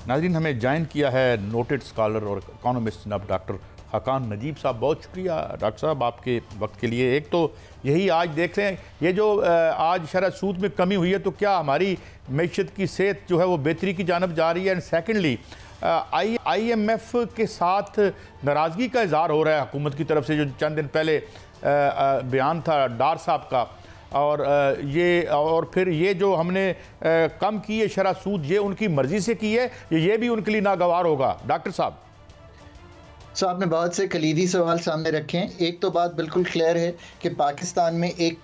नाज़रीन, हमें ज्वाइन किया है नोटेड स्कॉलर और इकोनॉमिस्ट जनाब डॉक्टर हकान नजीब साहब। बहुत शुक्रिया डॉक्टर साहब आपके वक्त के लिए। एक तो यही आज देख रहे हैं, ये जो आज शरह सूद में कमी हुई है, तो क्या हमारी मैशत की सेहत जो है वो बेहतरी की जानब जा रही है? एंड सेकेंडली, IMF के साथ नाराज़गी का इज़हार हो रहा है हुकूमत की तरफ से, जो चंद दिन पहले बयान था डार साहब का, और फिर ये जो हमने कम की है शरह सूद, ये उनकी मर्ज़ी से की है, ये भी उनके लिए नागवार होगा? डॉक्टर साहब आपने बहुत से कलीदी सवाल सामने रखे हैं। एक तो बात बिल्कुल क्लियर है कि पाकिस्तान में एक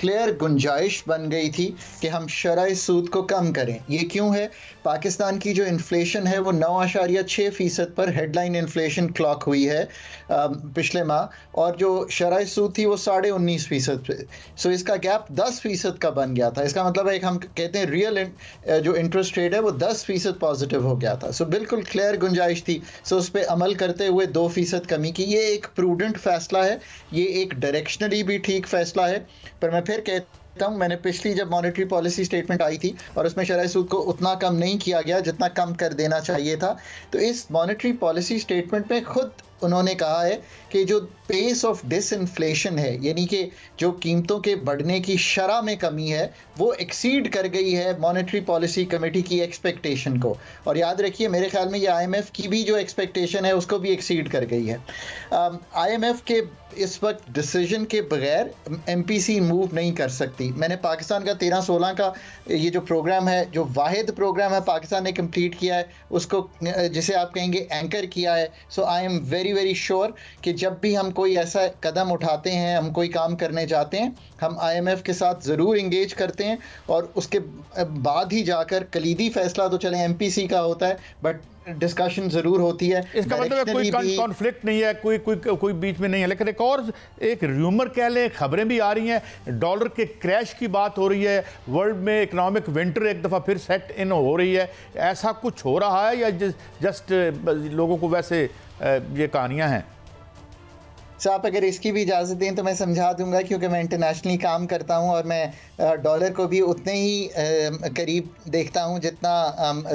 क्लियर गुंजाइश बन गई थी कि हम शरह सूद को कम करें। ये क्यों है? पाकिस्तान की जो इन्फ्लेशन है वो 9.6% पर हेडलाइन इन्फ्लेशन क्लॉक हुई है पिछले माह, और जो शरह सूद थी वो 19.5% पे। सो इसका गैप 10% का बन गया था। इसका मतलब है कि हम कहते हैं रियल जो इंटरेस्ट रेट है वो 10% पॉजिटिव हो गया था। सो बिल्कुल क्लियर गुंजाइश थी। सो उस पर अमल करते हुए 2% कमी की। ये एक प्रूडेंट फैसला है, ये एक डायरेक्शनली भी ठीक फैसला है। पर मैं फिर कहता हूं, मैंने पिछली जब मॉनेटरी पॉलिसी स्टेटमेंट आई थी और उसमें शरह सूद को उतना कम नहीं किया गया जितना कम कर देना चाहिए था, तो इस मॉनेटरी पॉलिसी स्टेटमेंट में खुद उन्होंने कहा है कि जो पेस ऑफ डिसइन्फ्लेशन है, यानी कि जो कीमतों के बढ़ने की शरह में कमी है, वो एक्सीड कर गई है मॉनेटरी पॉलिसी कमेटी की एक्सपेक्टेशन को। और याद रखिए, मेरे ख्याल में ये IMF की भी जो एक्सपेक्टेशन है उसको भी एक्सीड कर गई है। IMF के इस वक्त डिसीजन के बगैर MPC मूव नहीं कर सकती। मैंने पाकिस्तान का 13-16 का ये जो प्रोग्राम है, जो वाहिद प्रोग्राम है पाकिस्तान ने कंप्लीट किया है, उसको जिसे आप कहेंगे एंकर किया है। सो आई एम वेरी श्योर कि जब भी हम कोई ऐसा कदम उठाते हैं, हम कोई काम करने जाते हैं, हम IMF के साथ ज़रूर इंगेज करते हैं, और उसके बाद ही जाकर कलीदी फैसला तो चले MPC का होता है, बट डिस्कशन जरूर होती है। इसका मतलब है कोई कॉन्फ्लिक्ट नहीं है, कोई बीच में नहीं है। लेकिन एक र्यूमर कह लें, खबरें भी आ रही हैं, डॉलर के क्रैश की बात हो रही है, वर्ल्ड में इकोनॉमिक विंटर एक दफ़ा फिर सेट इन हो रही है। ऐसा कुछ हो रहा है या जस्ट लोगों को वैसे ये कहानियां हैं? आप अगर इसकी भी इजाज़त दें तो मैं समझा दूंगा, क्योंकि मैं इंटरनेशनली काम करता हूं और मैं डॉलर को भी उतने ही करीब देखता हूं जितना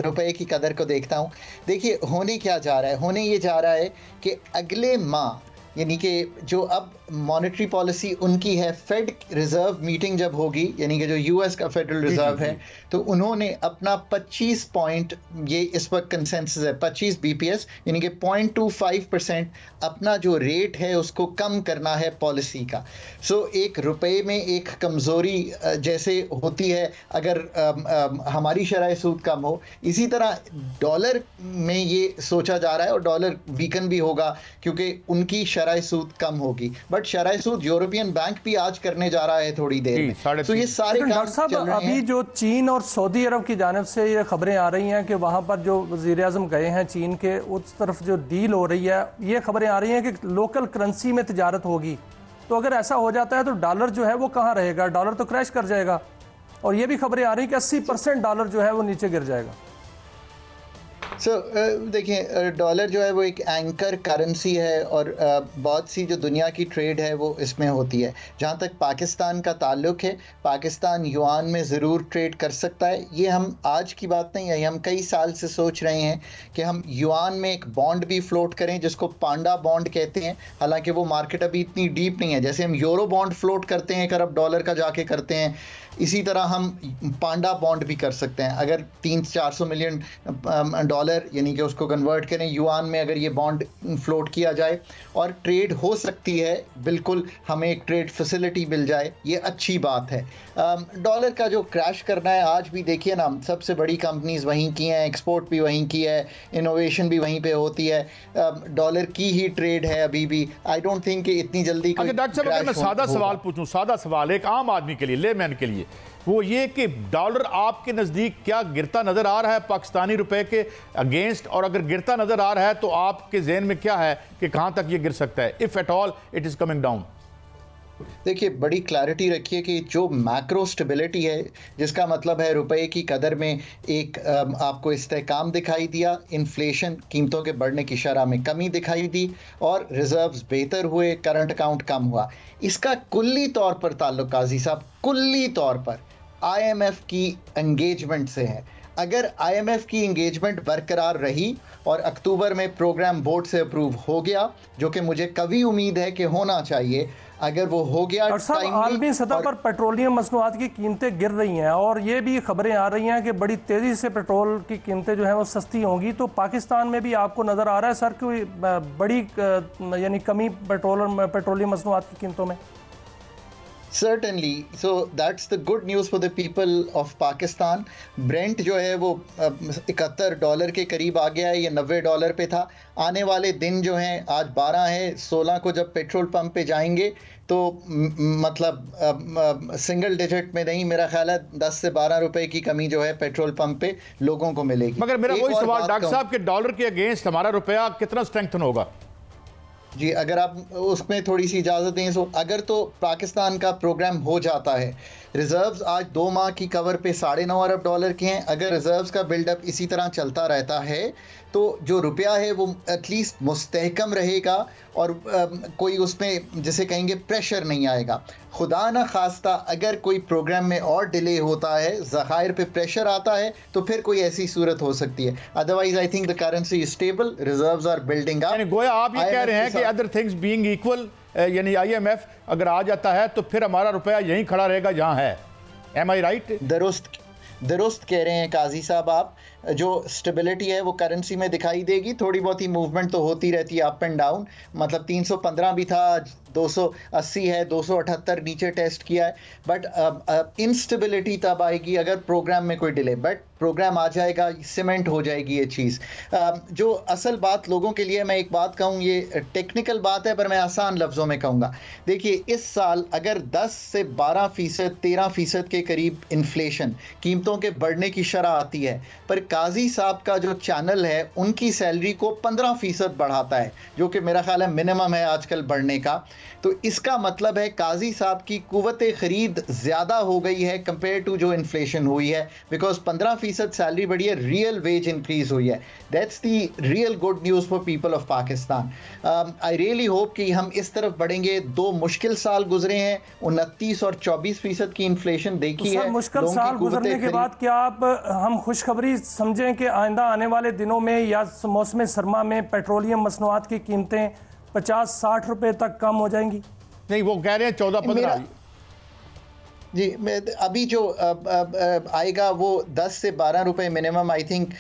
रुपए की कदर को देखता हूं। देखिए, होने क्या जा रहा है? होने ये जा रहा है कि अगले माह, यानी कि जो अब मॉनेटरी पॉलिसी उनकी है, फेड रिजर्व मीटिंग जब होगी, यानी कि जो US का फेडरल रिजर्व है, तो उन्होंने अपना 25 पॉइंट, ये इस वक्त कंसेंसस है 25 BPS, यानी कि 0.25% अपना जो रेट है उसको कम करना है पॉलिसी का। सो एक रुपए में एक कमज़ोरी जैसे होती है अगर हमारी शरह सूद कम हो, इसी तरह डॉलर में ये सोचा जा रहा है, और डॉलर वीकन भी होगा क्योंकि उनकी शरह सूद कम होगी। बट शरह सूद यूरोपियन बैंक भी आज करने जा रहा है थोड़ी देर में। तो ये सारे काम चल रहे हैं। अभी जो चीन और सऊदी अरब की जानिब से ये खबरें आ रही हैं कि वहां पर जो वज़ीर आज़म गए हैं चीन के, उस तरफ जो डील हो रही है, ये खबरें आ रही हैं कि लोकल करेंसी में तिजारत होगी। तो अगर ऐसा हो जाता है तो डॉलर जो है वो कहाँ रहेगा? डॉलर तो क्रैश कर जाएगा। और ये भी खबरें आ रही हैं कि 80% डॉलर जो है वो नीचे गिर जाएगा। देखिए, डॉलर जो है वो एक एंकर करेंसी है, और बहुत सी जो दुनिया की ट्रेड है वो इसमें होती है। जहाँ तक पाकिस्तान का ताल्लुक है, पाकिस्तान युआन में ज़रूर ट्रेड कर सकता है। ये हम आज की बात नहीं है, हम कई साल से सोच रहे हैं कि हम युआन में एक बॉन्ड भी फ्लोट करें जिसको पांडा बॉन्ड कहते हैं। हालांकि वो मार्केट अभी इतनी डीप नहीं है। जैसे हम यूरो बॉन्ड फ्लोट करते हैं, 1 अरब डॉलर का जाके करते हैं, इसी तरह हम पांडा बॉन्ड भी कर सकते हैं। अगर 300-400 मिलियन डॉलर, यानी कि उसको कन्वर्ट करें युआन में, अगर ये बॉन्ड फ्लोट किया जाए और ट्रेड हो सकती है, बिल्कुल हमें एक ट्रेड फैसिलिटी मिल जाए, ये अच्छी बात है। डॉलर का जो क्रैश करना है, आज भी देखिए ना, सबसे बड़ी कंपनीज वहीं की हैं, एक्सपोर्ट भी वहीं की है, इनोवेशन भी वहीं पे होती है, डॉलर की ही ट्रेड है अभी भी। आई डोंट थिंक कि इतनी जल्दी कोई डॉक्टर साहब, अगर मैं सादा सवाल पूछूं, सादा सवाल एक आम आदमी के लिए, लेमैन के लिए, वो ये कि डॉलर आपके नज़दीक क्या गिरता नज़र आ रहा है पाकिस्तानी रुपए के अगेंस्ट? और अगर गिरता नज़र आ रहा है तो आपके जहन में क्या है कि कहाँ तक ये गिर सकता है, if at all it is coming down? देखिए, बड़ी क्लैरिटी रखिए कि जो मैक्रो स्टेबिलिटी है, जिसका मतलब है रुपए की कदर में एक आपको इस्तेहकाम दिखाई दिया, इन्फ्लेशन कीमतों के बढ़ने की शरह में कमी दिखाई दी, और रिजर्व्स बेहतर हुए, करंट अकाउंट कम हुआ। इसका कुल्ली तौर पर ताल्लुक, काजी साहब, कुल्ली तौर पर IMF की एंगेजमेंट से है। अगर IMF की इंगेजमेंट बरकरार रही और अक्टूबर में प्रोग्राम बोर्ड से अप्रूव हो गया, जो कि मुझे कभी उम्मीद है कि होना चाहिए, अगर वो हो गया। और सब आलमी सतह पर पेट्रोलियम मसनूआत की कीमतें गिर रही हैं और ये भी खबरें आ रही हैं कि बड़ी तेज़ी से पेट्रोल की कीमतें जो हैं वो सस्ती होंगी, तो पाकिस्तान में भी आपको नज़र आ रहा है सर कोई बड़ी यानी कमी पेट्रोलियम मसनूआत की कीमतों में? Certainly, so that's the good news for the people of Pakistan. Brent जो है वो $71 के करीब आ गया है, ये $90 पे था। आने वाले दिन जो हैं, आज 12 है, 16 को जब पेट्रोल पंप पे जाएंगे तो मतलब सिंगल डिजिट में नहीं, मेरा ख्याल है 10 से 12 रुपए की कमी जो है पेट्रोल पंप पे लोगों को मिलेगी। मगर मेरा वही सवाल डॉक्टर साहब के डॉलर के अगेंस्ट हमारा रुपया कितना स्ट्रेंथन होगा? जी, अगर आप उसमें थोड़ी सी इजाज़त दें, तो अगर तो पाकिस्तान का प्रोग्राम हो जाता है, रिजर्व्स आज 2 माह की कवर पे $9.5 अरब के हैं। अगर रिजर्व्स का बिल्डअप इसी तरह चलता रहता है तो जो रुपया है वो एटलीस्ट मुस्तहकम रहेगा और कोई उसमें जिसे कहेंगे प्रेशर नहीं आएगा। खुदा न खास्ता अगर कोई प्रोग्राम में और डिले होता है, ज़खायर पे प्रेशर आता है, तो फिर कोई ऐसी सूरत हो सकती है। Otherwise I think the currency is stable, reserves are building up. यानी गोया आप ये कह रहे हैं कि अदर थिंग्स बीइंग इक्वल, यानी IMF अगर आ जाता है तो फिर हमारा रुपया यहीं खड़ा रहेगा जहां है। एम आई राइट? दुरुस्त कह रहे हैं काजी साहब आप। जो स्टेबिलिटी है वो करेंसी में दिखाई देगी, थोड़ी बहुत ही मूवमेंट तो होती रहती है अप एंड डाउन, मतलब 315 भी था, 280 है, 278 नीचे टेस्ट किया है, बट इंस्टेबिलिटी तब आएगी अगर प्रोग्राम में कोई डिले, बट प्रोग्राम आ जाएगा, सीमेंट हो जाएगी ये चीज़। जो असल बात लोगों के लिए, मैं एक बात कहूँ, ये टेक्निकल बात है पर मैं आसान लफ्ज़ों में कहूँगा। देखिए, इस साल अगर 10 से 12%, 13% के करीब इन्फ्लेशन, कीमतों के बढ़ने की शरह आती है, पर काजी साहब का जो चैनल है उनकी सैलरी को 15% बढ़ाता है, जो कि मेरा ख्याल है मिनिमम है आजकल बढ़ने का, तो इसका मतलब है काजी साहब की कुव्वत ख़रीद ज़्यादा हो गई है कंपेयर टू जो इन्फ्लेशन हुई है, बिकॉज 15% सैलरी बढ़ी है, रियल वेज इंक्रीज हुई है। That's the real good news for people of Pakistan. I really hope कि हम इस तरफ बढ़ेंगे। 2 मुश्किल साल गुजरे हैं, 29 और 24% की इन्फ्लेशन देखी है। मुश्किल साल गुजरने के बाद क्या आप हम खुशखबरी समझें कि आइंदा आने वाले दिनों में या मौसम सरमा में पेट्रोलियम मसनूआत की कीमतें 50-60 रुपए तक कम हो जाएंगी? नहीं, वो कह रहे हैं 14-15। जी, अभी जो आएगा वो 10 से 12 रुपए मिनिमम, आई थिंक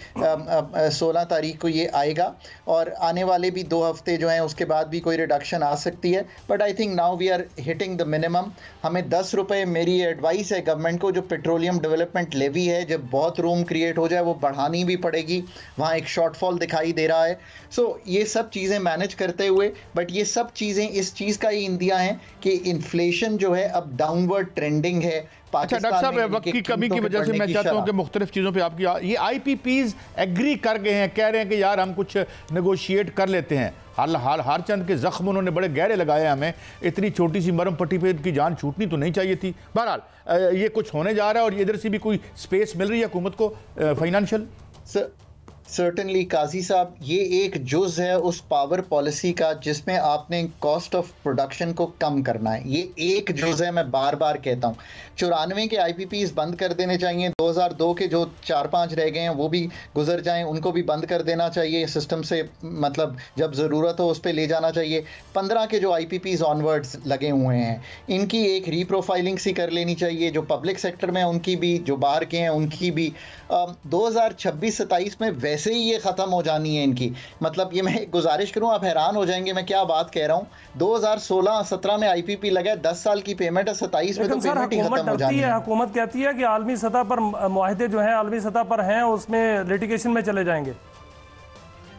16 तारीख को ये आएगा, और आने वाले भी 2 हफ्ते जो हैं उसके बाद भी कोई रिडक्शन आ सकती है, but I think now we are hitting the minimum. हमें 10 रुपए, मेरी एडवाइस है गवर्नमेंट को, जो पेट्रोलियम डेवलपमेंट लेवी है, जब बहुत रूम क्रिएट हो जाए वो बढ़ानी भी पड़ेगी, वहाँ एक शॉर्टफॉल दिखाई दे रहा है। सो ये सब चीज़ें मैनेज करते हुए, बट ये सब चीज़ें इस चीज़ का ही इंदिया हैं कि इन्फ्लेशन जो है अब डाउनवर्ड ट्रेंडिंग है। अच्छा डॉक्टर साहब, वक्त की कमी की वजह से मैं चाहता हूं कि मुख्तलिफ चीज़ों पे आपकी, ये IPPs एग्री कर गए हैं, कह रहे हैं कि यार हम कुछ नेगोशिएट कर लेते हैं। हर चंद के जख्म उन्होंने बड़े गहरे लगाए, हमें इतनी छोटी सी मरम पट्टी पे इनकी जान छूटनी तो नहीं चाहिए थी। बहरहाल ये कुछ होने जा रहा है और इधर से भी कोई स्पेस मिल रही है हुकूमत को फाइनेंशियल। सर्टनली काजी साहब, ये एक जुज़ है उस पावर पॉलिसी का जिसमें आपने कॉस्ट ऑफ प्रोडक्शन को कम करना है। ये एक जुज़ है, मैं बार बार कहता हूँ। 94 के IPPs बंद कर देने चाहिए, 2002 के जो 4-5 रह गए हैं वो भी गुजर जाएं, उनको भी बंद कर देना चाहिए सिस्टम से, मतलब जब ज़रूरत हो उस पर ले जाना चाहिए। 15 के जो IPPs ऑनवर्ड्स लगे हुए हैं, इनकी एक रीप्रोफाइलिंग सी कर लेनी चाहिए, जो पब्लिक सेक्टर में उनकी भी, जो बाहर के हैं उनकी भी। 2026-27 में वैसे ही ये ख़त्म हो जानी है इनकी। मतलब ये मैं गुजारिश करूं, आप हैरान हो जाएंगे मैं क्या बात कह रहा हूं। 2016-17 में IPP लगा, 10 साल की पेमेंट है, 27 में तो पेमेंट ही खत्म हो जानी है। हुकूमत कहती है कि आलमी सतह पर मुआहदे जो हैं आलमी सतह पर हैं, उसमें लिटिगेशन में चले जाएंगे।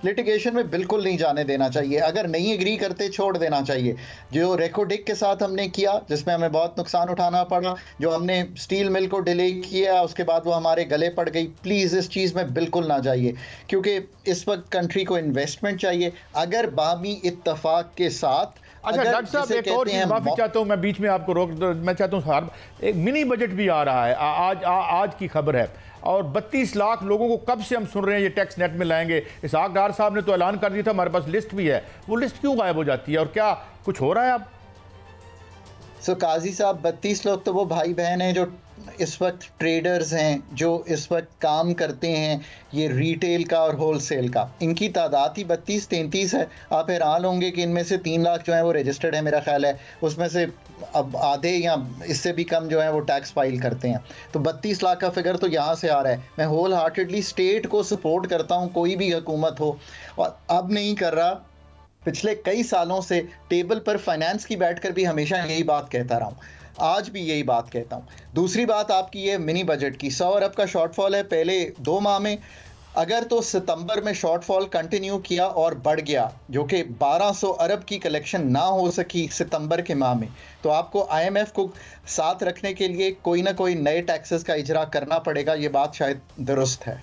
लिटिगेशन में बिल्कुल नहीं जाने देना चाहिए, अगर नहीं एग्री करते छोड़ देना चाहिए। जो रेकोडिक के साथ हमने किया, जिसमें हमें बहुत नुकसान उठाना पड़ा, जो हमने स्टील मिल को डिले किया, उसके बाद वो हमारे गले पड़ गई, प्लीज़ इस चीज़ में बिल्कुल ना जाइए, क्योंकि इस वक्त कंट्री को इन्वेस्टमेंट चाहिए। अगर बाहमी इत्तफाक के साथ, अच्छा डॉक्टर साहब, एक और चीज़ माफ़ी चाहता हूँ, मैं बीच में आपको रोक, मैं चाहता हूँ, एक मिनी बजट भी आ रहा है, आज की खबर है, और 32 लाख लोगों को कब से हम सुन रहे हैं ये टैक्स नेट में लाएंगे। इसहाक डार साहब ने तो ऐलान कर दिया था, हमारे पास लिस्ट भी है, वो लिस्ट क्यों गायब हो जाती है और क्या कुछ हो रहा है अब? काजी साहब, 32 लोग तो वो भाई बहन हैं जो इस वक्त ट्रेडर्स हैं जो इस वक्त काम करते हैं ये रिटेल का और होलसेल का, इनकी तादाद ही 32-33 है। आप हैरान होंगे कि इनमें से 3 लाख जो है वो रजिस्टर्ड है मेरा ख्याल है, उसमें से अब आधे या इससे भी कम जो है वो टैक्स फाइल करते हैं। तो 32 लाख का फिगर तो यहाँ से आ रहा है। मैं होल हार्टेडली स्टेट को सपोर्ट करता हूँ, कोई भी हुकूमत हो, और अब नहीं कर रहा, पिछले कई सालों से टेबल पर फाइनेंस की बैठकर भी हमेशा यही बात कहता रहा हूँ, आज भी यही बात कहता हूँ। दूसरी बात आपकी ये मिनी बजट की 100 अरब का शॉर्टफॉल है पहले 2 माह में, अगर तो सितंबर में शॉर्टफॉल कंटिन्यू किया और बढ़ गया, जो कि 1200 अरब की कलेक्शन ना हो सकी सितंबर के माह में, तो आपको IMF को साथ रखने के लिए कोई ना कोई नए टैक्सेस का इजरा करना पड़ेगा। ये बात शायद दुरुस्त है।